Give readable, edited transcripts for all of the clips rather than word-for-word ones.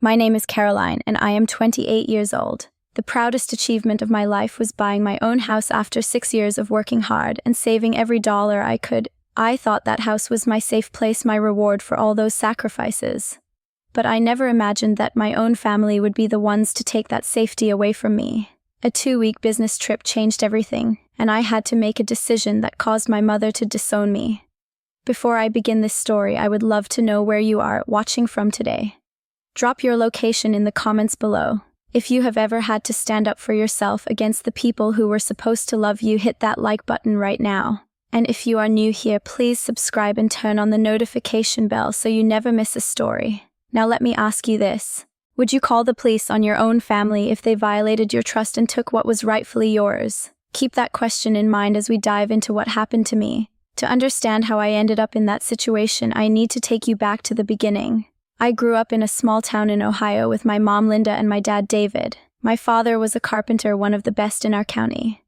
My name is Caroline, and I am 28 years old. The proudest achievement of my life was buying my own house after 6 years of working hard and saving every dollar I could. I thought that house was my safe place, my reward for all those sacrifices. But I never imagined that my own family would be the ones to take that safety away from me. A 2-week business trip changed everything, and I had to make a decision that caused my mother to disown me. Before I begin this story, I would love to know where you are watching from today. Drop your location in the comments below. If you have ever had to stand up for yourself against the people who were supposed to love you, hit that like button right now. And if you are new here, please subscribe and turn on the notification bell so you never miss a story. Now let me ask you this. Would you call the police on your own family if they violated your trust and took what was rightfully yours? Keep that question in mind as we dive into what happened to me. To understand how I ended up in that situation, I need to take you back to the beginning. I grew up in a small town in Ohio with my mom Linda and my dad David. My father was a carpenter, one of the best in our county.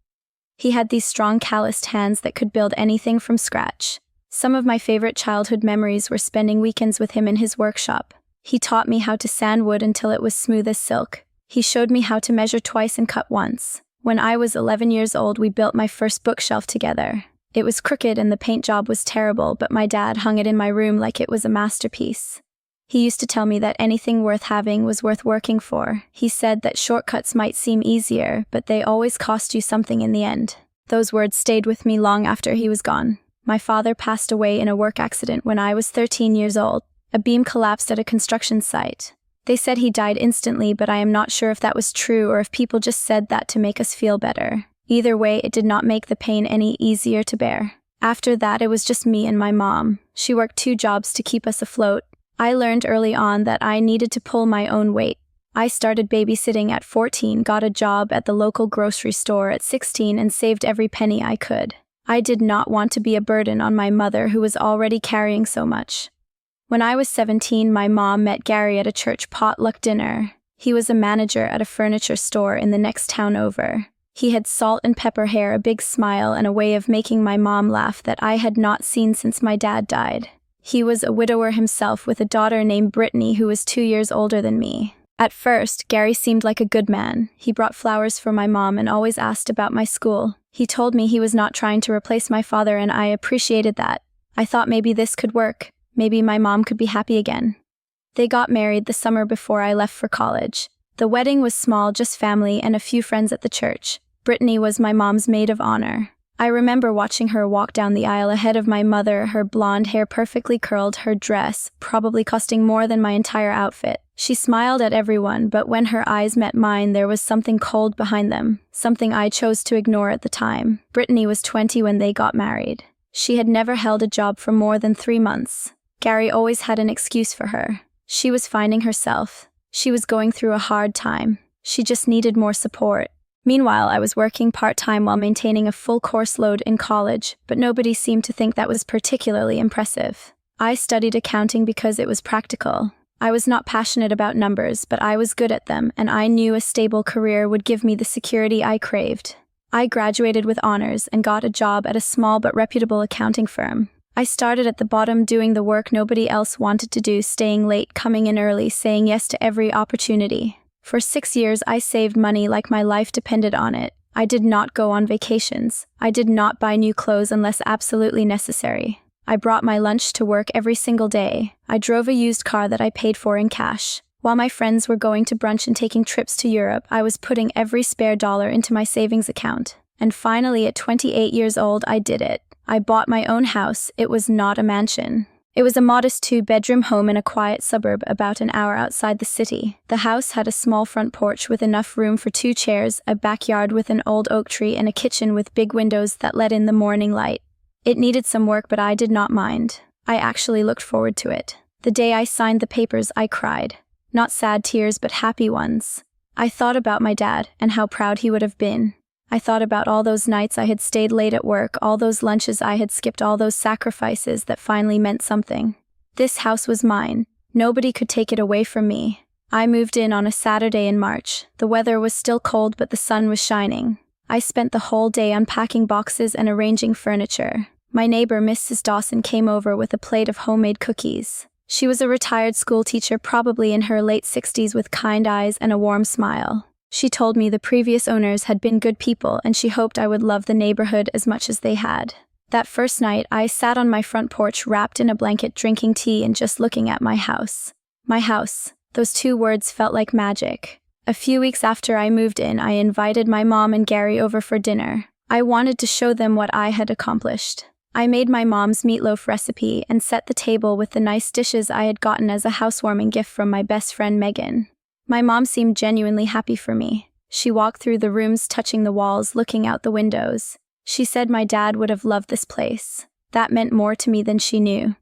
He had these strong, calloused hands that could build anything from scratch. Some of my favorite childhood memories were spending weekends with him in his workshop. He taught me how to sand wood until it was smooth as silk. He showed me how to measure twice and cut once. When I was 11 years old, we built my first bookshelf together. It was crooked and the paint job was terrible, but my dad hung it in my room like it was a masterpiece. He used to tell me that anything worth having was worth working for. He said that shortcuts might seem easier, but they always cost you something in the end. Those words stayed with me long after he was gone. My father passed away in a work accident when I was 13 years old. A beam collapsed at a construction site. They said he died instantly, but I am not sure if that was true or if people just said that to make us feel better. Either way, it did not make the pain any easier to bear. After that, it was just me and my mom. She worked 2 jobs to keep us afloat. I learned early on that I needed to pull my own weight. I started babysitting at 14, got a job at the local grocery store at 16, and saved every penny I could. I did not want to be a burden on my mother, who was already carrying so much. When I was 17, my mom met Gary at a church potluck dinner. He was a manager at a furniture store in the next town over. He had salt and pepper hair, a big smile, and a way of making my mom laugh that I had not seen since my dad died. He was a widower himself with a daughter named Brittany who was 2 years older than me. At first, Gary seemed like a good man. He brought flowers for my mom and always asked about my school. He told me he was not trying to replace my father, and I appreciated that. I thought maybe this could work. Maybe my mom could be happy again. They got married the summer before I left for college. The wedding was small, just family and a few friends at the church. Brittany was my mom's maid of honor. I remember watching her walk down the aisle ahead of my mother, her blonde hair perfectly curled, her dress probably costing more than my entire outfit. She smiled at everyone, but when her eyes met mine, there was something cold behind them, something I chose to ignore at the time. Brittany was 20 when they got married. She had never held a job for more than 3 months. Gary always had an excuse for her. She was finding herself. She was going through a hard time. She just needed more support. Meanwhile, I was working part-time while maintaining a full course load in college, but nobody seemed to think that was particularly impressive. I studied accounting because it was practical. I was not passionate about numbers, but I was good at them, and I knew a stable career would give me the security I craved. I graduated with honors and got a job at a small but reputable accounting firm. I started at the bottom, doing the work nobody else wanted to do, staying late, coming in early, saying yes to every opportunity. For 6 years, I saved money like my life depended on it. I did not go on vacations. I did not buy new clothes unless absolutely necessary. I brought my lunch to work every single day. I drove a used car that I paid for in cash. While my friends were going to brunch and taking trips to Europe, I was putting every spare dollar into my savings account. And finally, at 28 years old, I did it. I bought my own house. It was not a mansion. It was a modest 2-bedroom home in a quiet suburb about an hour outside the city. The house had a small front porch with enough room for 2 chairs, a backyard with an old oak tree, and a kitchen with big windows that let in the morning light. It needed some work, but I did not mind. I actually looked forward to it. The day I signed the papers, I cried. Not sad tears, but happy ones. I thought about my dad and how proud he would have been. I thought about all those nights I had stayed late at work, all those lunches I had skipped, all those sacrifices that finally meant something. This house was mine. Nobody could take it away from me. I moved in on a Saturday in March. The weather was still cold, but the sun was shining. I spent the whole day unpacking boxes and arranging furniture. My neighbor, Mrs. Dawson, came over with a plate of homemade cookies. She was a retired school teacher, probably in her late 60s, with kind eyes and a warm smile. She told me the previous owners had been good people and she hoped I would love the neighborhood as much as they had. That first night, I sat on my front porch wrapped in a blanket drinking tea and just looking at my house. My house. Those two words felt like magic. A few weeks after I moved in, I invited my mom and Gary over for dinner. I wanted to show them what I had accomplished. I made my mom's meatloaf recipe and set the table with the nice dishes I had gotten as a housewarming gift from my best friend Megan. My mom seemed genuinely happy for me. She walked through the rooms, touching the walls, looking out the windows. She said my dad would have loved this place. That meant more to me than she knew.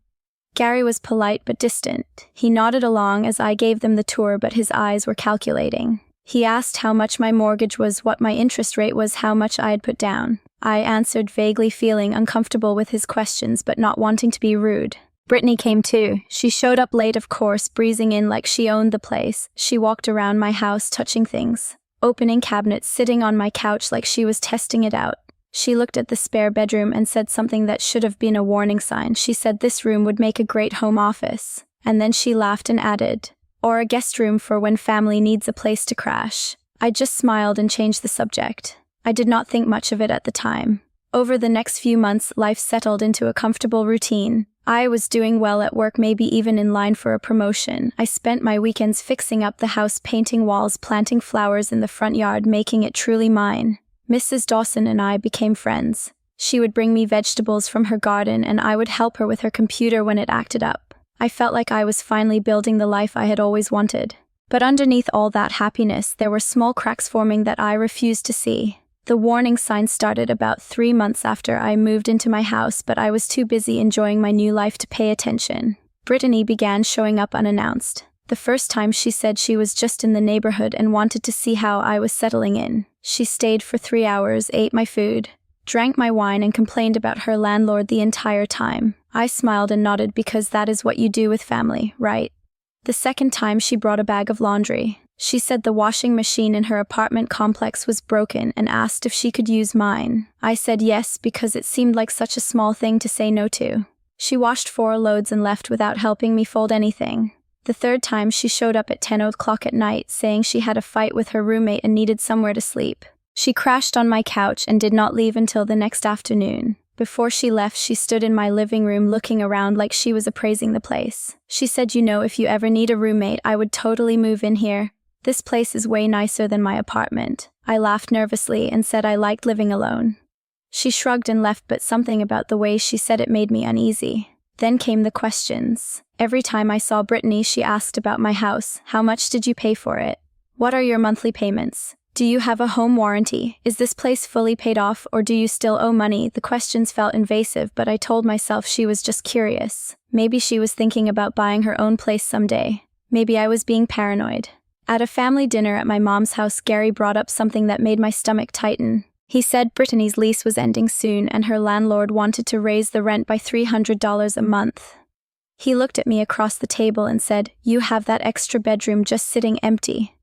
Gary was polite but distant. He nodded along as I gave them the tour, but his eyes were calculating. He asked how much my mortgage was, what my interest rate was, how much I had put down. I answered vaguely, feeling uncomfortable with his questions but not wanting to be rude. Brittany came too. She showed up late, of course, breezing in like she owned the place. She walked around my house, touching things, opening cabinets, sitting on my couch like she was testing it out. She looked at the spare bedroom and said something that should have been a warning sign. She said this room would make a great home office. And then she laughed and added, or a guest room for when family needs a place to crash. I just smiled and changed the subject. I did not think much of it at the time. Over the next few months, life settled into a comfortable routine. I was doing well at work, maybe even in line for a promotion. I spent my weekends fixing up the house, painting walls, planting flowers in the front yard, making it truly mine. Mrs. Dawson and I became friends. She would bring me vegetables from her garden and I would help her with her computer when it acted up. I felt like I was finally building the life I had always wanted. But underneath all that happiness, there were small cracks forming that I refused to see. The warning signs started about 3 months after I moved into my house, but I was too busy enjoying my new life to pay attention. Brittany began showing up unannounced. The first time she said she was just in the neighborhood and wanted to see how I was settling in. She stayed for 3 hours, ate my food, drank my wine, and complained about her landlord the entire time. I smiled and nodded because that is what you do with family, right? The second time she brought a bag of laundry. She said the washing machine in her apartment complex was broken and asked if she could use mine. I said yes because it seemed like such a small thing to say no to. She washed 4 loads and left without helping me fold anything. The third time she showed up at 10 o'clock at night saying she had a fight with her roommate and needed somewhere to sleep. She crashed on my couch and did not leave until the next afternoon. Before she left, she stood in my living room looking around like she was appraising the place. She said, "You know, if you ever need a roommate, I would totally move in here. This place is way nicer than my apartment." I laughed nervously and said I liked living alone. She shrugged and left, but something about the way she said it made me uneasy. Then came the questions. Every time I saw Brittany, she asked about my house. How much did you pay for it? What are your monthly payments? Do you have a home warranty? Is this place fully paid off, or do you still owe money? The questions felt invasive, but I told myself she was just curious. Maybe she was thinking about buying her own place someday. Maybe I was being paranoid. At a family dinner at my mom's house, Gary brought up something that made my stomach tighten. He said Brittany's lease was ending soon and her landlord wanted to raise the rent by $300 a month. He looked at me across the table and said, "You have that extra bedroom just sitting empty.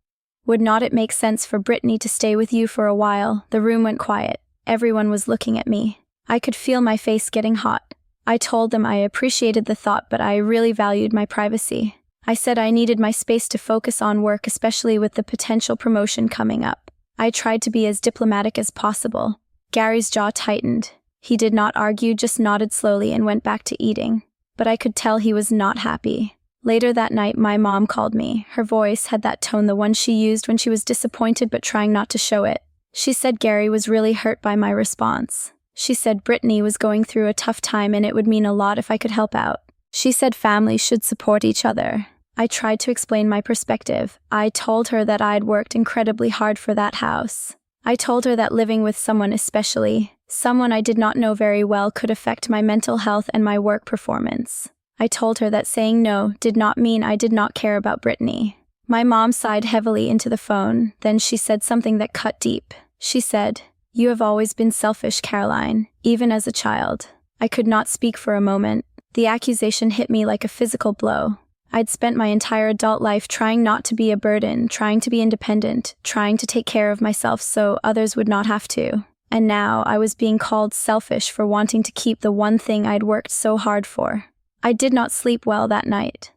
Would not it make sense for Brittany to stay with you for a while?" The room went quiet. Everyone was looking at me. I could feel my face getting hot. I told them I appreciated the thought, but I really valued my privacy. I said I needed my space to focus on work, especially with the potential promotion coming up. I tried to be as diplomatic as possible. Gary's jaw tightened. He did not argue, just nodded slowly and went back to eating. But I could tell he was not happy. Later that night, my mom called me. Her voice had that tone, the one she used when she was disappointed but trying not to show it. She said Gary was really hurt by my response. She said Brittany was going through a tough time and it would mean a lot if I could help out. She said families should support each other. I tried to explain my perspective. I told her that I'd worked incredibly hard for that house. I told her that living with someone, especially someone I did not know very well, could affect my mental health and my work performance. I told her that saying no did not mean I did not care about Brittany. My mom sighed heavily into the phone. Then she said something that cut deep. She said, "You have always been selfish, Caroline, even as a child." I could not speak for a moment. The accusation hit me like a physical blow. I'd spent my entire adult life trying not to be a burden, trying to be independent, trying to take care of myself so others would not have to. And now I was being called selfish for wanting to keep the one thing I'd worked so hard for. I did not sleep well that night.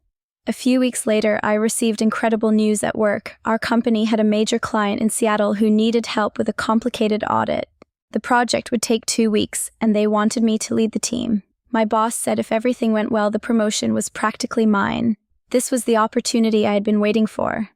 A few weeks later, I received incredible news at work. Our company had a major client in Seattle who needed help with a complicated audit. The project would take 2 weeks, and they wanted me to lead the team. My boss said if everything went well, the promotion was practically mine. This was the opportunity I had been waiting for.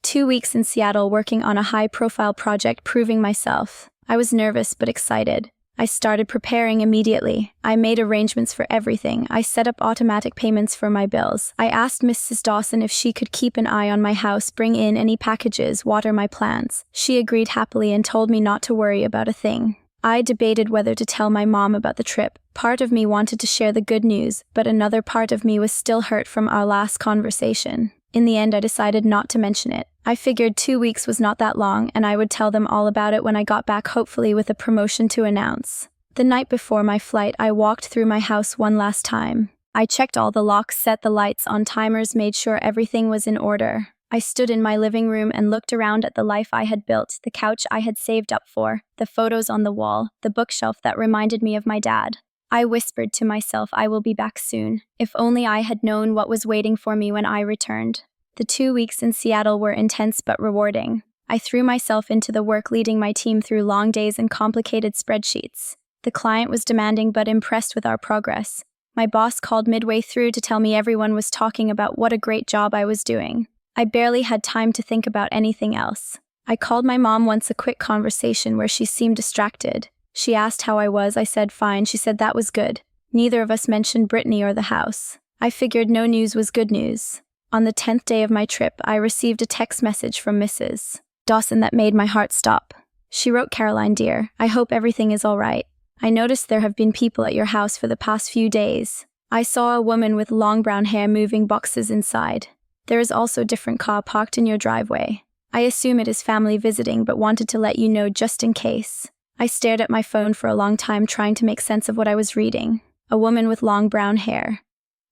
2 weeks in Seattle working on a high-profile project, proving myself. I was nervous but excited. I started preparing immediately. I made arrangements for everything. I set up automatic payments for my bills. I asked Mrs. Dawson if she could keep an eye on my house, bring in any packages, water my plants. She agreed happily and told me not to worry about a thing. I debated whether to tell my mom about the trip. Part of me wanted to share the good news, but another part of me was still hurt from our last conversation. In the end, I decided not to mention it. I figured 2 weeks was not that long, and I would tell them all about it when I got back, hopefully with a promotion to announce. The night before my flight, I walked through my house one last time. I checked all the locks, set the lights on timers, made sure everything was in order. I stood in my living room and looked around at the life I had built, the couch I had saved up for, the photos on the wall, the bookshelf that reminded me of my dad. I whispered to myself, I will be back soon. If only I had known what was waiting for me when I returned. The 2 weeks in Seattle were intense but rewarding. I threw myself into the work, leading my team through long days and complicated spreadsheets. The client was demanding but impressed with our progress. My boss called midway through to tell me everyone was talking about what a great job I was doing. I barely had time to think about anything else. I called my mom once, a quick conversation where she seemed distracted. She asked how I was. I said fine. She said that was good. Neither of us mentioned Brittany or the house. I figured no news was good news. On the 10th day of my trip, I received a text message from Mrs. Dawson that made my heart stop. She wrote, Caroline dear, I hope everything is all right. I noticed there have been people at your house for the past few days. I saw a woman with long brown hair moving boxes inside. There is also a different car parked in your driveway. I assume it is family visiting, but wanted to let you know just in case. I stared at my phone for a long time, trying to make sense of what I was reading. A woman with long brown hair.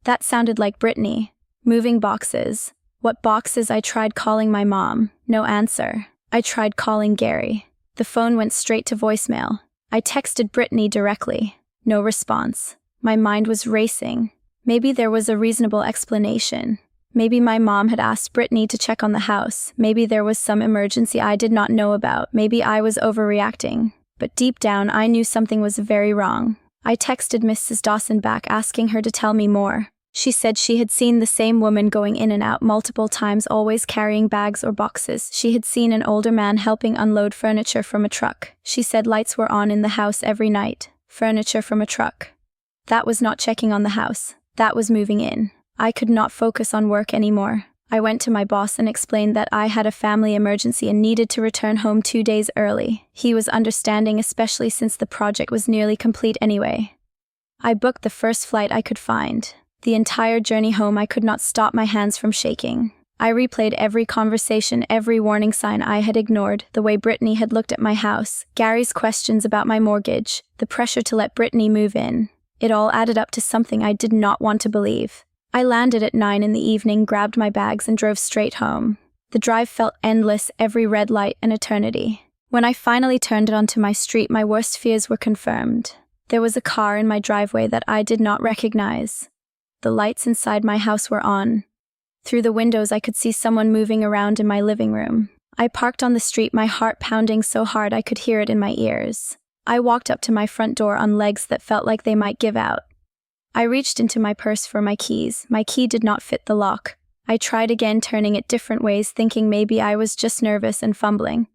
That sounded like Brittany. Moving boxes. What boxes? I tried calling my mom. No answer. I tried calling Gary. The phone went straight to voicemail. I texted Brittany directly. No response. My mind was racing. Maybe there was a reasonable explanation. Maybe my mom had asked Brittany to check on the house. Maybe there was some emergency I did not know about. Maybe I was overreacting. But deep down, I knew something was very wrong. I texted Mrs. Dawson back, asking her to tell me more. She said she had seen the same woman going in and out multiple times, always carrying bags or boxes. She had seen an older man helping unload furniture from a truck. She said lights were on in the house every night. Furniture from a truck. That was not checking on the house. That was moving in. I could not focus on work anymore. I went to my boss and explained that I had a family emergency and needed to return home 2 days early. He was understanding, especially since the project was nearly complete anyway. I booked the first flight I could find. The entire journey home, I could not stop my hands from shaking. I replayed every conversation, every warning sign I had ignored, the way Brittany had looked at my house, Gary's questions about my mortgage, the pressure to let Brittany move in. It all added up to something I did not want to believe. I landed at 9 in the evening, grabbed my bags, and drove straight home. The drive felt endless, every red light an eternity. When I finally turned onto my street, my worst fears were confirmed. There was a car in my driveway that I did not recognize. The lights inside my house were on. Through the windows, I could see someone moving around in my living room. I parked on the street, my heart pounding so hard I could hear it in my ears. I walked up to my front door on legs that felt like they might give out. I reached into my purse for my keys. My key did not fit the lock. I tried again, turning it different ways, thinking maybe I was just nervous and fumbling.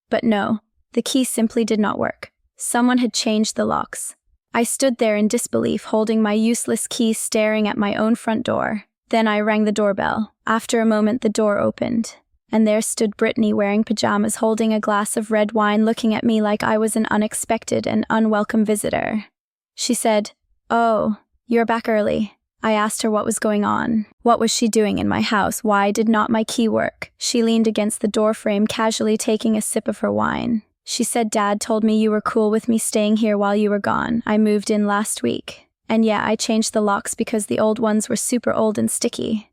But no, the key simply did not work. Someone had changed the locks. I stood there in disbelief, holding my useless key, staring at my own front door. Then I rang the doorbell. After a moment, the door opened. And there stood Brittany wearing pajamas, holding a glass of red wine, looking at me like I was an unexpected and unwelcome visitor. She said, "Oh, you're back early." I asked her what was going on. What was she doing in my house? Why did not my key work? She leaned against the doorframe, casually taking a sip of her wine. She said, "Dad told me you were cool with me staying here while you were gone. I moved in last week. And yeah, I changed the locks because the old ones were super old and sticky.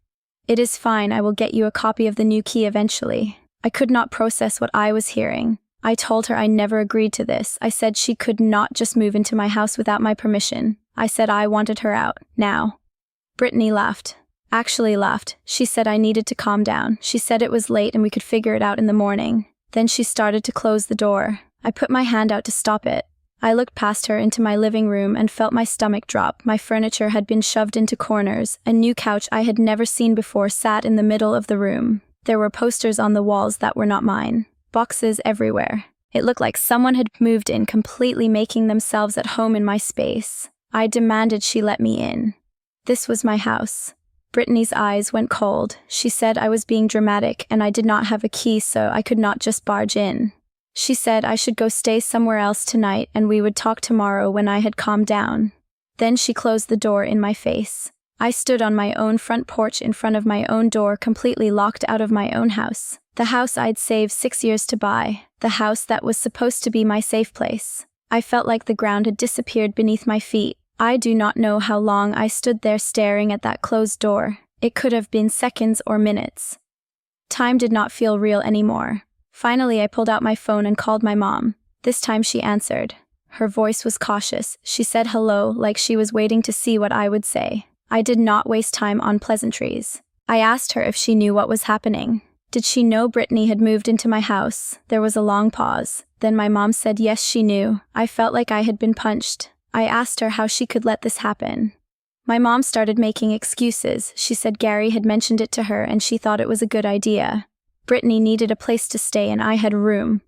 It is fine, I will get you a copy of the new key eventually." I could not process what I was hearing. I told her I never agreed to this. I said she could not just move into my house without my permission. I said I wanted her out, now. Brittany laughed. actually laughed. She said I needed to calm down. She said it was late and we could figure it out in the morning. Then she started to close the door. I put my hand out to stop it. I looked past her into my living room and felt my stomach drop. My furniture had been shoved into corners. A new couch I had never seen before sat in the middle of the room. There were posters on the walls that were not mine. Boxes everywhere. It looked like someone had moved in, completely making themselves at home in my space. I demanded she let me in. This was my house. Brittany's eyes went cold. She said I was being dramatic and I did not have a key, so I could not just barge in. She said I should go stay somewhere else tonight and we would talk tomorrow when I had calmed down. Then she closed the door in my face. I stood on my own front porch in front of my own door, completely locked out of my own house. The house I'd saved 6 years to buy. The house that was supposed to be my safe place. I felt like the ground had disappeared beneath my feet. I do not know how long I stood there staring at that closed door. It could have been seconds or minutes. Time did not feel real anymore. Finally, I pulled out my phone and called my mom. This time she answered. Her voice was cautious. She said hello, like she was waiting to see what I would say. I did not waste time on pleasantries. I asked her if she knew what was happening. Did she know Brittany had moved into my house? There was a long pause. Then my mom said yes, she knew. I felt like I had been punched. I asked her how she could let this happen. My mom started making excuses. She said Gary had mentioned it to her and she thought it was a good idea. Brittany needed a place to stay and I had room.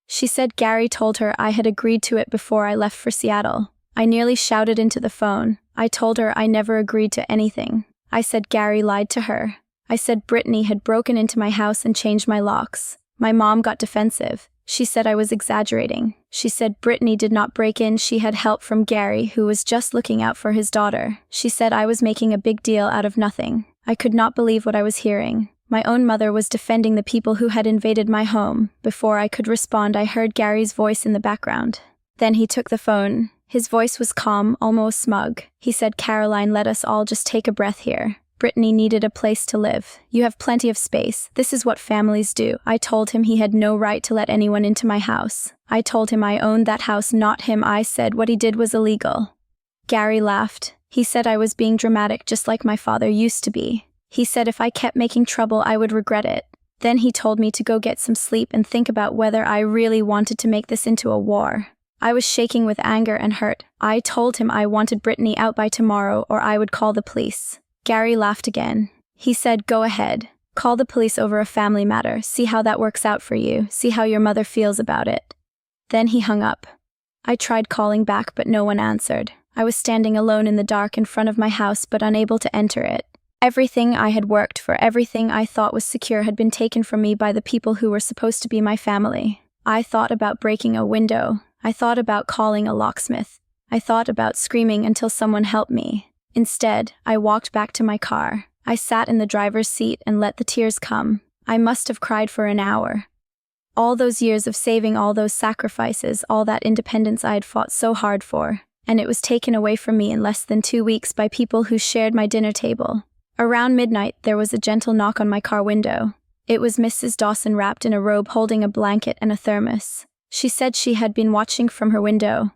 She said Gary told her I had agreed to it before I left for Seattle. I nearly shouted into the phone. I told her I never agreed to anything. I said Gary lied to her. I said Brittany had broken into my house and changed my locks. My mom got defensive. She said I was exaggerating. She said Brittany did not break in, she had help from Gary, who was just looking out for his daughter. She said I was making a big deal out of nothing. I could not believe what I was hearing. My own mother was defending the people who had invaded my home. Before I could respond, I heard Gary's voice in the background. Then he took the phone. His voice was calm, almost smug. He said, Caroline, let us all just take a breath here. Brittany needed a place to live. You have plenty of space. This is what families do. I told him he had no right to let anyone into my house. I told him I owned that house, not him. I said what he did was illegal. Gary laughed. He said I was being dramatic, just like my father used to be. He said if I kept making trouble, I would regret it. Then he told me to go get some sleep and think about whether I really wanted to make this into a war. I was shaking with anger and hurt. I told him I wanted Brittany out by tomorrow or I would call the police. Gary laughed again. He said, go ahead. Call the police over a family matter. See how that works out for you. See how your mother feels about it. Then he hung up. I tried calling back, but no one answered. I was standing alone in the dark in front of my house, but unable to enter it. Everything I had worked for, everything I thought was secure had been taken from me by the people who were supposed to be my family. I thought about breaking a window. I thought about calling a locksmith. I thought about screaming until someone helped me. Instead, I walked back to my car. I sat in the driver's seat and let the tears come. I must have cried for an hour. All those years of saving, all those sacrifices, all that independence I had fought so hard for, and it was taken away from me in less than 2 weeks by people who shared my dinner table. Around midnight, there was a gentle knock on my car window. It was Mrs. Dawson wrapped in a robe holding a blanket and a thermos. She said she had been watching from her window.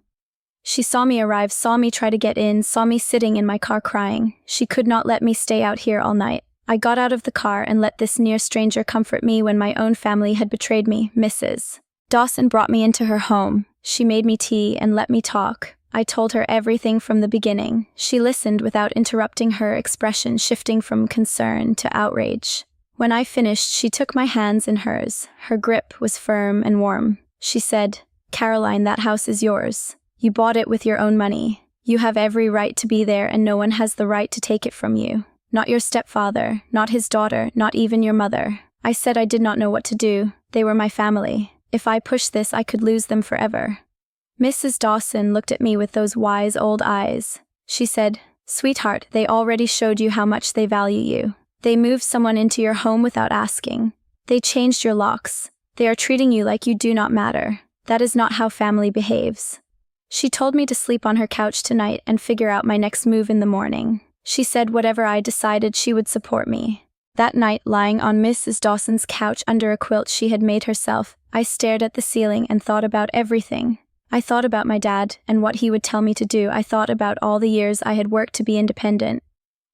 She saw me arrive, saw me try to get in, saw me sitting in my car crying. She could not let me stay out here all night. I got out of the car and let this near stranger comfort me when my own family had betrayed me. Mrs. Dawson brought me into her home. She made me tea and let me talk. I told her everything from the beginning. She listened without interrupting, her expression shifting from concern to outrage. When I finished, she took my hands in hers. Her grip was firm and warm. She said, Caroline, that house is yours. You bought it with your own money. You have every right to be there and no one has the right to take it from you. Not your stepfather, not his daughter, not even your mother. I said I did not know what to do. They were my family. If I pushed this, I could lose them forever. Mrs. Dawson looked at me with those wise old eyes. She said, Sweetheart, they already showed you how much they value you. They moved someone into your home without asking. They changed your locks. They are treating you like you do not matter. That is not how family behaves. She told me to sleep on her couch tonight and figure out my next move in the morning. She said whatever I decided, she would support me. That night, lying on Mrs. Dawson's couch under a quilt she had made herself, I stared at the ceiling and thought about everything. I thought about my dad and what he would tell me to do. I thought about all the years I had worked to be independent.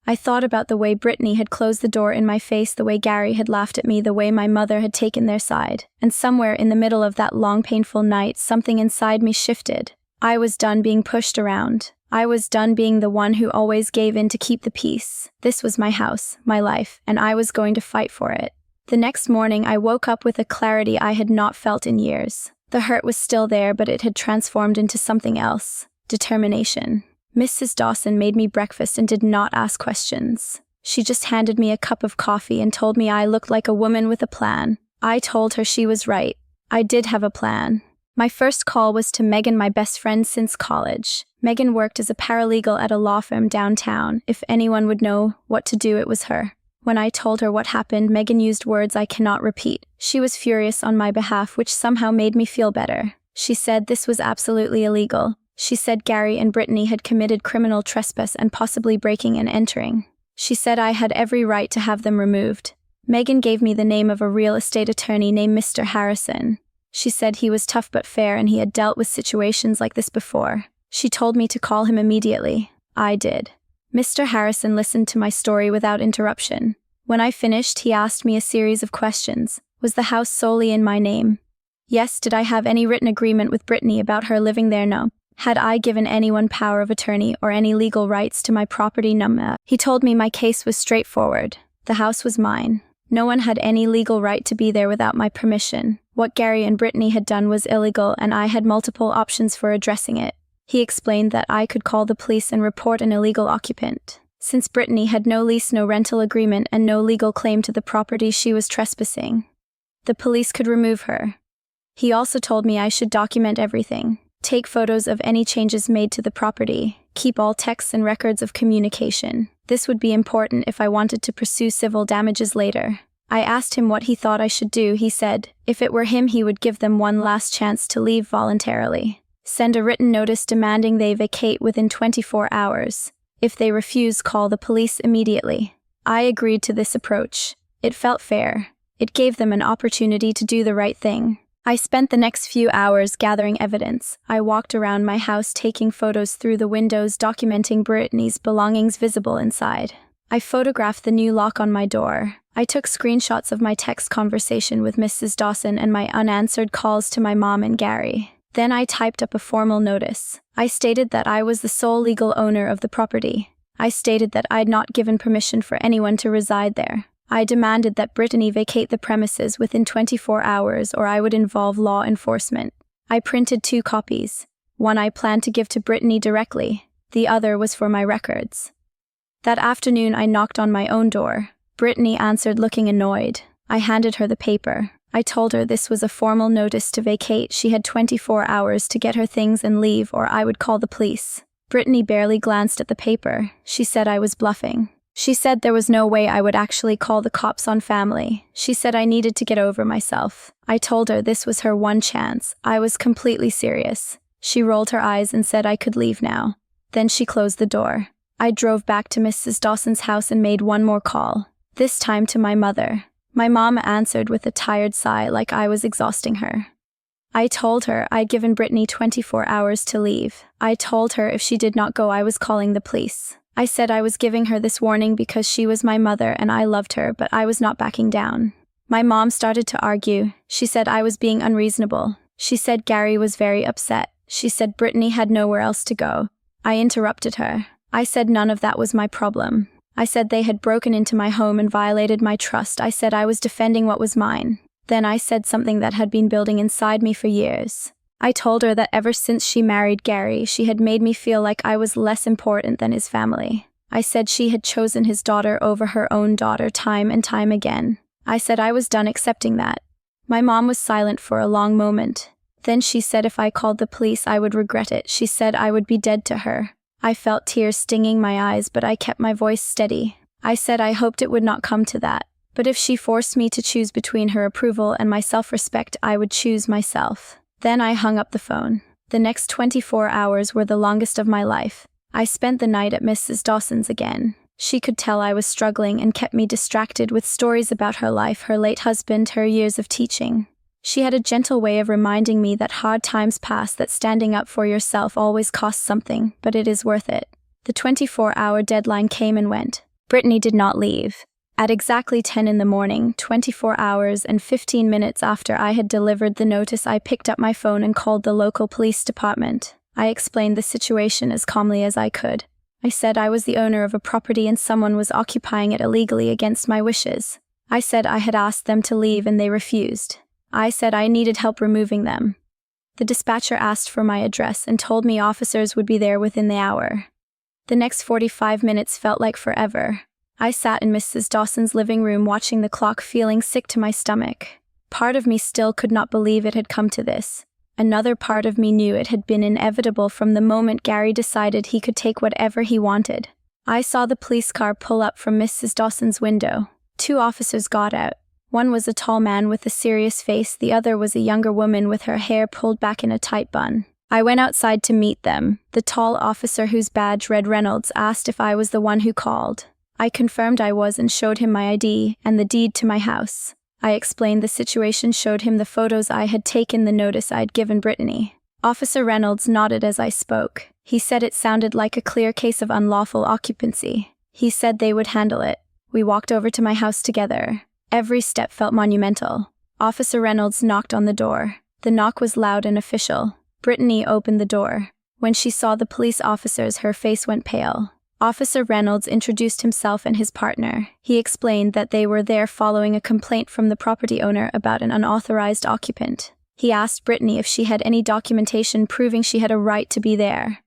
I thought about the way Brittany had closed the door in my face, the way Gary had laughed at me, the way my mother had taken their side. And somewhere in the middle of that long, painful night, something inside me shifted. I was done being pushed around. I was done being the one who always gave in to keep the peace. This was my house, my life, and I was going to fight for it. The next morning, I woke up with a clarity I had not felt in years. The hurt was still there, but it had transformed into something else. Determination. Mrs. Dawson made me breakfast and did not ask questions. She just handed me a cup of coffee and told me I looked like a woman with a plan. I told her she was right. I did have a plan. My first call was to Megan, my best friend since college. Megan worked as a paralegal at a law firm downtown. If anyone would know what to do, it was her. When I told her what happened, Megan used words I cannot repeat. She was furious on my behalf, which somehow made me feel better. She said this was absolutely illegal. She said Gary and Brittany had committed criminal trespass and possibly breaking and entering. She said I had every right to have them removed. Megan gave me the name of a real estate attorney named Mr. Harrison. She said he was tough but fair and he had dealt with situations like this before. She told me to call him immediately. I did. Mr. Harrison listened to my story without interruption. When I finished, he asked me a series of questions. Was the house solely in my name? Yes. Did I have any written agreement with Brittany about her living there? No. Had I given anyone power of attorney or any legal rights to my property? No. He told me my case was straightforward. The house was mine. No one had any legal right to be there without my permission. What Gary and Brittany had done was illegal and I had multiple options for addressing it. He explained that I could call the police and report an illegal occupant. Since Brittany had no lease, no rental agreement, and no legal claim to the property she was trespassing, the police could remove her. He also told me I should document everything. Take photos of any changes made to the property. Keep all texts and records of communication. This would be important if I wanted to pursue civil damages later. I asked him what he thought I should do. He said, if it were him, he would give them one last chance to leave voluntarily. Send a written notice demanding they vacate within 24 hours. If they refuse, call the police immediately. I agreed to this approach. It felt fair. It gave them an opportunity to do the right thing. I spent the next few hours gathering evidence. I walked around my house taking photos through the windows, documenting Brittany's belongings visible inside. I photographed the new lock on my door. I took screenshots of my text conversation with Mrs. Dawson and my unanswered calls to my mom and Gary. Then I typed up a formal notice. I stated that I was the sole legal owner of the property. I stated that I'd not given permission for anyone to reside there. I demanded that Brittany vacate the premises within 24 hours or I would involve law enforcement. I printed 2 copies. One I planned to give to Brittany directly. The other was for my records. That afternoon I knocked on my own door. Brittany answered looking annoyed. I handed her the paper. I told her this was a formal notice to vacate. She had 24 hours to get her things and leave or I would call the police. Brittany barely glanced at the paper. She said I was bluffing. She said there was no way I would actually call the cops on family. She said I needed to get over myself. I told her this was her one chance. I was completely serious. She rolled her eyes and said I could leave now. Then she closed the door. I drove back to Mrs. Dawson's house and made one more call. This time to my mother. My mom answered with a tired sigh like I was exhausting her. I told her I'd given Brittany 24 hours to leave. I told her if she did not go, I was calling the police. I said I was giving her this warning because she was my mother and I loved her, but I was not backing down. My mom started to argue. She said I was being unreasonable. She said Gary was very upset. She said Brittany had nowhere else to go. I interrupted her. I said none of that was my problem. I said they had broken into my home and violated my trust. I said I was defending what was mine. Then I said something that had been building inside me for years. I told her that ever since she married Gary, she had made me feel like I was less important than his family. I said she had chosen his daughter over her own daughter time and time again. I said I was done accepting that. My mom was silent for a long moment. Then she said if I called the police, I would regret it. She said I would be dead to her. I felt tears stinging my eyes, but I kept my voice steady. I said I hoped it would not come to that. But if she forced me to choose between her approval and my self-respect, I would choose myself. Then I hung up the phone. The next 24 hours were the longest of my life. I spent the night at Mrs. Dawson's again. She could tell I was struggling and kept me distracted with stories about her life, her late husband, her years of teaching. She had a gentle way of reminding me that hard times pass, that standing up for yourself always costs something, but it is worth it. The 24-hour deadline came and went. Brittany did not leave. At exactly 10 in the morning, 24 hours and 15 minutes after I had delivered the notice, I picked up my phone and called the local police department. I explained the situation as calmly as I could. I said I was the owner of a property and someone was occupying it illegally against my wishes. I said I had asked them to leave and they refused. I said I needed help removing them. The dispatcher asked for my address and told me officers would be there within the hour. The next 45 minutes felt like forever. I sat in Mrs. Dawson's living room watching the clock, feeling sick to my stomach. Part of me still could not believe it had come to this. Another part of me knew it had been inevitable from the moment Gary decided he could take whatever he wanted. I saw the police car pull up from Mrs. Dawson's window. 2 officers got out. One was a tall man with a serious face, the other was a younger woman with her hair pulled back in a tight bun. I went outside to meet them. The tall officer whose badge read Reynolds asked if I was the one who called. I confirmed I was and showed him my ID and the deed to my house. I explained the situation, showed him the photos I had taken, the notice I'd given Brittany. Officer Reynolds nodded as I spoke. He said it sounded like a clear case of unlawful occupancy. He said they would handle it. We walked over to my house together. Every step felt monumental. Officer Reynolds knocked on the door. The knock was loud and official. Brittany opened the door. When she saw the police officers, her face went pale. Officer Reynolds introduced himself and his partner. He explained that they were there following a complaint from the property owner about an unauthorized occupant. He asked Brittany if she had any documentation proving she had a right to be there.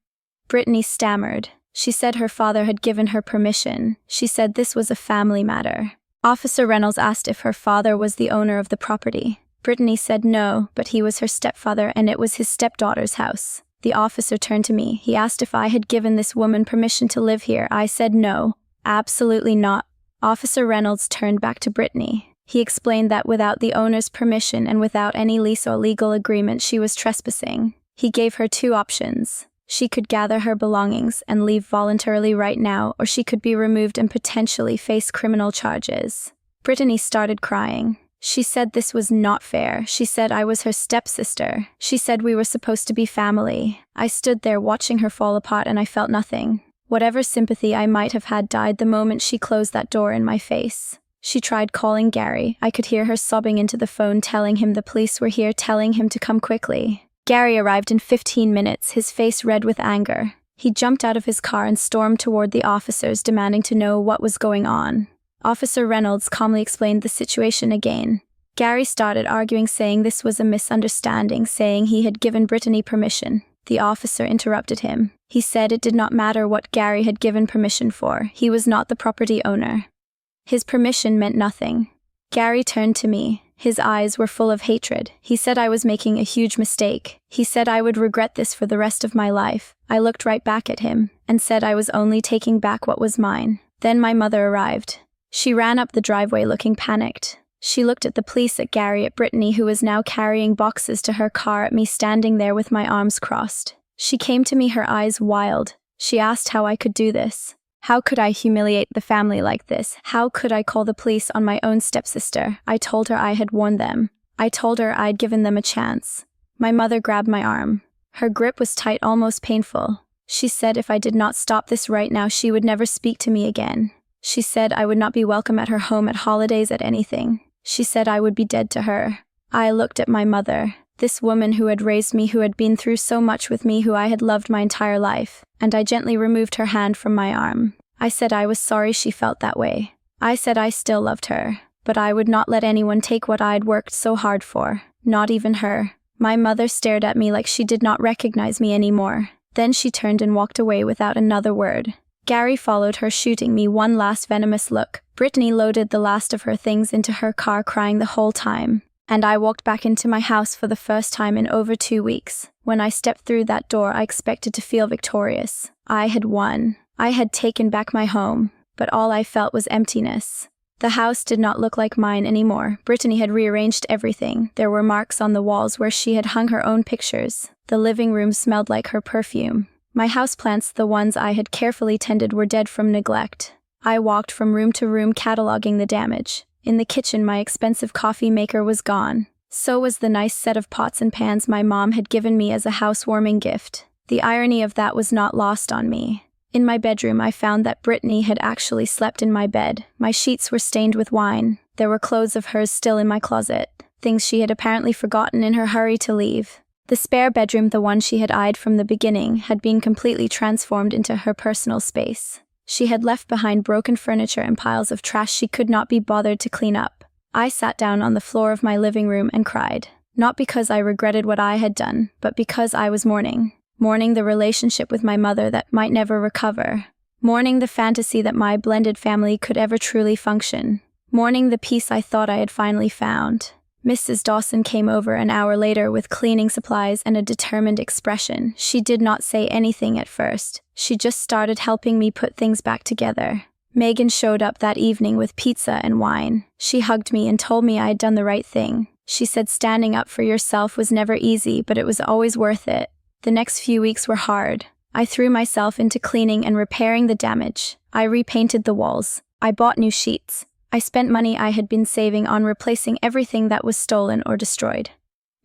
Brittany stammered. She said her father had given her permission. She said this was a family matter. Officer Reynolds asked if her father was the owner of the property. Brittany said no, but he was her stepfather and it was his stepdaughter's house. The officer turned to me. He asked if I had given this woman permission to live here. I said no, absolutely not. Officer Reynolds turned back to Brittany. He explained that without the owner's permission and without any lease or legal agreement, she was trespassing. He gave her 2 options. She could gather her belongings and leave voluntarily right now, or she could be removed and potentially face criminal charges. Brittany started crying. She said this was not fair. She said I was her stepsister. She said we were supposed to be family. I stood there watching her fall apart and I felt nothing. Whatever sympathy I might have had died the moment she closed that door in my face. She tried calling Gary. I could hear her sobbing into the phone, telling him the police were here, telling him to come quickly. Gary arrived in 15 minutes, his face red with anger. He jumped out of his car and stormed toward the officers, demanding to know what was going on. Officer Reynolds calmly explained the situation again. Gary started arguing, saying this was a misunderstanding, saying he had given Brittany permission. The officer interrupted him. He said it did not matter what Gary had given permission for. He was not the property owner. His permission meant nothing. Gary turned to me. His eyes were full of hatred. He said I was making a huge mistake. He said I would regret this for the rest of my life. I looked right back at him and said I was only taking back what was mine. Then my mother arrived. She ran up the driveway looking panicked. She looked at the police, at Gary, at Brittany, who was now carrying boxes to her car, at me standing there with my arms crossed. She came to me, her eyes wild. She asked how I could do this. How could I humiliate the family like this? How could I call the police on my own stepsister? I told her I had warned them. I told her I'd given them a chance. My mother grabbed my arm. Her grip was tight, almost painful. She said if I did not stop this right now, she would never speak to me again. She said I would not be welcome at her home, at holidays, at anything. She said I would be dead to her. I looked at my mother, this woman who had raised me, who had been through so much with me, who I had loved my entire life, and I gently removed her hand from my arm. I said I was sorry she felt that way. I said I still loved her, but I would not let anyone take what I'd worked so hard for, not even her. My mother stared at me like she did not recognize me anymore. Then she turned and walked away without another word. Gary followed her, shooting me one last venomous look. Brittany loaded the last of her things into her car, crying the whole time. And I walked back into my house for the first time in over 2 weeks. When I stepped through that door, I expected to feel victorious. I had won. I had taken back my home. But all I felt was emptiness. The house did not look like mine anymore. Brittany had rearranged everything. There were marks on the walls where she had hung her own pictures. The living room smelled like her perfume. My houseplants, the ones I had carefully tended, were dead from neglect. I walked from room to room cataloging the damage. In the kitchen, my expensive coffee maker was gone. So was the nice set of pots and pans my mom had given me as a housewarming gift. The irony of that was not lost on me. In my bedroom, I found that Brittany had actually slept in my bed. My sheets were stained with wine. There were clothes of hers still in my closet, things she had apparently forgotten in her hurry to leave. The spare bedroom, the one she had eyed from the beginning, had been completely transformed into her personal space. She had left behind broken furniture and piles of trash she could not be bothered to clean up. I sat down on the floor of my living room and cried. Not because I regretted what I had done, but because I was mourning. Mourning the relationship with my mother that might never recover. Mourning the fantasy that my blended family could ever truly function. Mourning the peace I thought I had finally found. Mrs. Dawson came over an hour later with cleaning supplies and a determined expression. She did not say anything at first. She just started helping me put things back together. Megan showed up that evening with pizza and wine. She hugged me and told me I had done the right thing. She said standing up for yourself was never easy, but it was always worth it. The next few weeks were hard. I threw myself into cleaning and repairing the damage. I repainted the walls. I bought new sheets. I spent money I had been saving on replacing everything that was stolen or destroyed.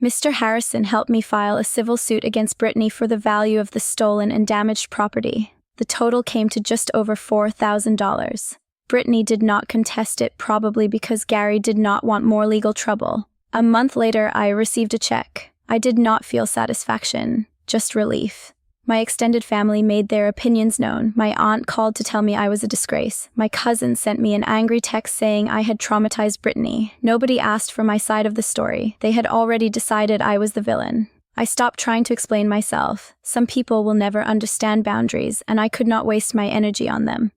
Mr. Harrison helped me file a civil suit against Brittany for the value of the stolen and damaged property. The total came to just over $4,000. Brittany did not contest it, probably because Gary did not want more legal trouble. A month later, I received a check. I did not feel satisfaction, just relief. My extended family made their opinions known. My aunt called to tell me I was a disgrace. My cousin sent me an angry text saying I had traumatized Brittany. Nobody asked for my side of the story. They had already decided I was the villain. I stopped trying to explain myself. Some people will never understand boundaries, and I could not waste my energy on them.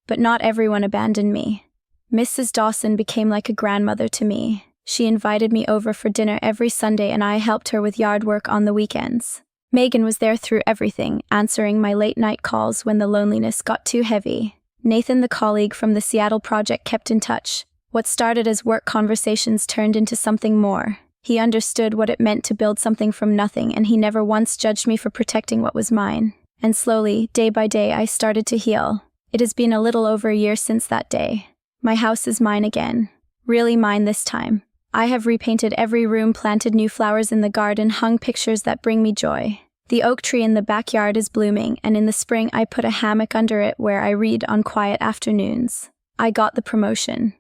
But not everyone abandoned me. Mrs. Dawson became like a grandmother to me. She invited me over for dinner every Sunday, and I helped her with yard work on the weekends. Megan was there through everything, answering my late-night calls when the loneliness got too heavy. Nathan, the colleague from the Seattle project, kept in touch. What started as work conversations turned into something more. He understood what it meant to build something from nothing, and he never once judged me for protecting what was mine. And slowly, day by day, I started to heal. It has been a little over a year since that day. My house is mine again. Really mine this time. I have repainted every room, planted new flowers in the garden, hung pictures that bring me joy. The oak tree in the backyard is blooming, and in the spring I put a hammock under it where I read on quiet afternoons. I got the promotion.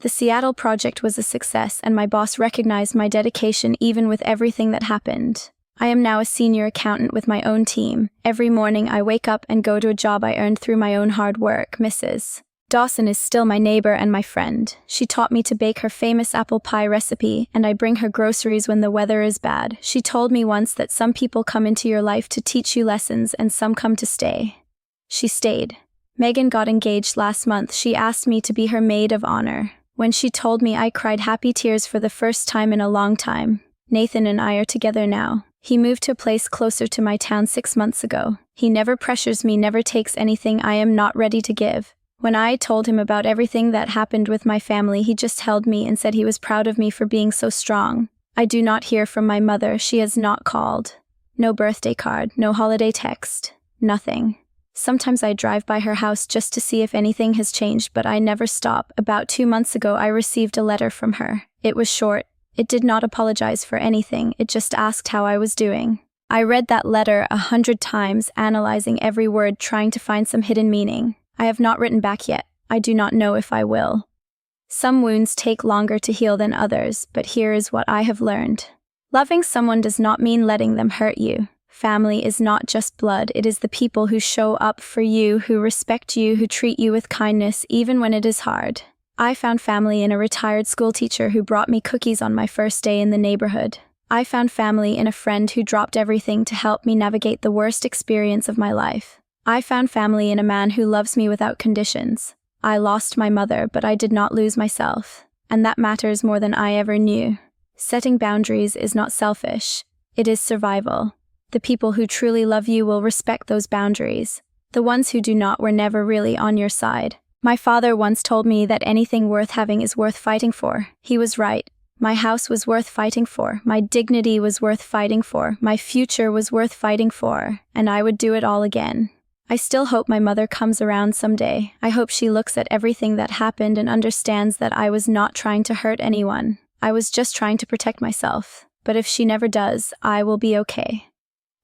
The Seattle project was a success, and my boss recognized my dedication even with everything that happened. I am now a senior accountant with my own team. Every morning I wake up and go to a job I earned through my own hard work. Mrs. Dawson is still my neighbor and my friend. She taught me to bake her famous apple pie recipe, and I bring her groceries when the weather is bad. She told me once that some people come into your life to teach you lessons and some come to stay. She stayed. Megan got engaged last month. She asked me to be her maid of honor. When she told me, I cried happy tears for the first time in a long time. Nathan and I are together now. He moved to a place closer to my town 6 months ago. He never pressures me, never takes anything I am not ready to give. When I told him about everything that happened with my family, he just held me and said he was proud of me for being so strong. I do not hear from my mother. She has not called. No birthday card, no holiday text, nothing. Sometimes I drive by her house just to see if anything has changed, but I never stop. About 2 months ago, I received a letter from her. It was short. It did not apologize for anything. It just asked how I was doing. I read that letter 100 times, analyzing every word, trying to find some hidden meaning. I have not written back yet. I do not know if I will. Some wounds take longer to heal than others, but here is what I have learned. Loving someone does not mean letting them hurt you. Family is not just blood. It is the people who show up for you, who respect you, who treat you with kindness, even when it is hard. I found family in a retired school teacher who brought me cookies on my first day in the neighborhood. I found family in a friend who dropped everything to help me navigate the worst experience of my life. I found family in a man who loves me without conditions. I lost my mother, but I did not lose myself, and that matters more than I ever knew. Setting boundaries is not selfish. It is survival. The people who truly love you will respect those boundaries. The ones who do not were never really on your side. My father once told me that anything worth having is worth fighting for. He was right. My house was worth fighting for. My dignity was worth fighting for. My future was worth fighting for, and I would do it all again. I still hope my mother comes around someday. I hope she looks at everything that happened and understands that I was not trying to hurt anyone. I was just trying to protect myself. But if she never does, I will be okay.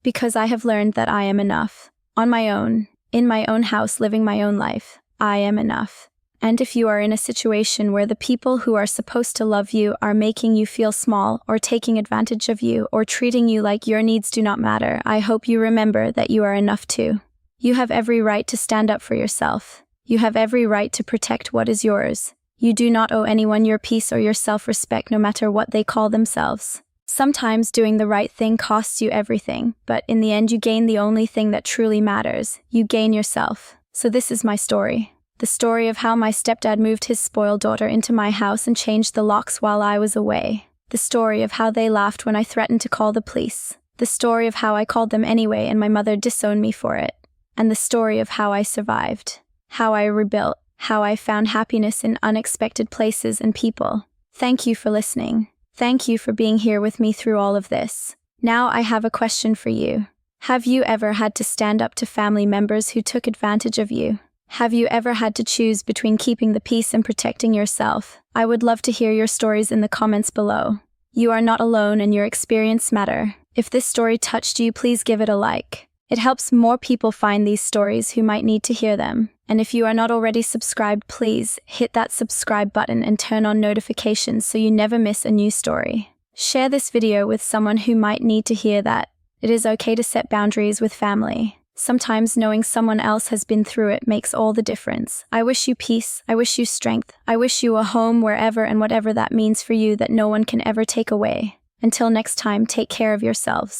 Because I have learned that I am enough. On my own. in my own house, living my own life. I am enough. And if you are in a situation where the people who are supposed to love you are making you feel small, or taking advantage of you, or treating you like your needs do not matter, I hope you remember that you are enough too. You have every right to stand up for yourself. You have every right to protect what is yours. You do not owe anyone your peace or your self-respect, no matter what they call themselves. Sometimes doing the right thing costs you everything, but in the end you gain the only thing that truly matters. You gain yourself. So this is my story. The story of how my stepdad moved his spoiled daughter into my house and changed the locks while I was away. The story of how they laughed when I threatened to call the police. The story of how I called them anyway and my mother disowned me for it. And the story of how I survived. How I rebuilt. How I found happiness in unexpected places and people. Thank you for listening. Thank you for being here with me through all of this. Now I have a question for you. Have you ever had to stand up to family members who took advantage of you? Have you ever had to choose between keeping the peace and protecting yourself? I would love to hear your stories in the comments below. You are not alone and your experience matter. If this story touched you, please give it a like. It helps more people find these stories who might need to hear them. And if you are not already subscribed, please hit that subscribe button and turn on notifications so you never miss a new story. Share this video with someone who might need to hear that it is okay to set boundaries with family. Sometimes knowing someone else has been through it makes all the difference. I wish you peace. I wish you strength. I wish you a home wherever and whatever that means for you that no one can ever take away. Until next time, take care of yourselves.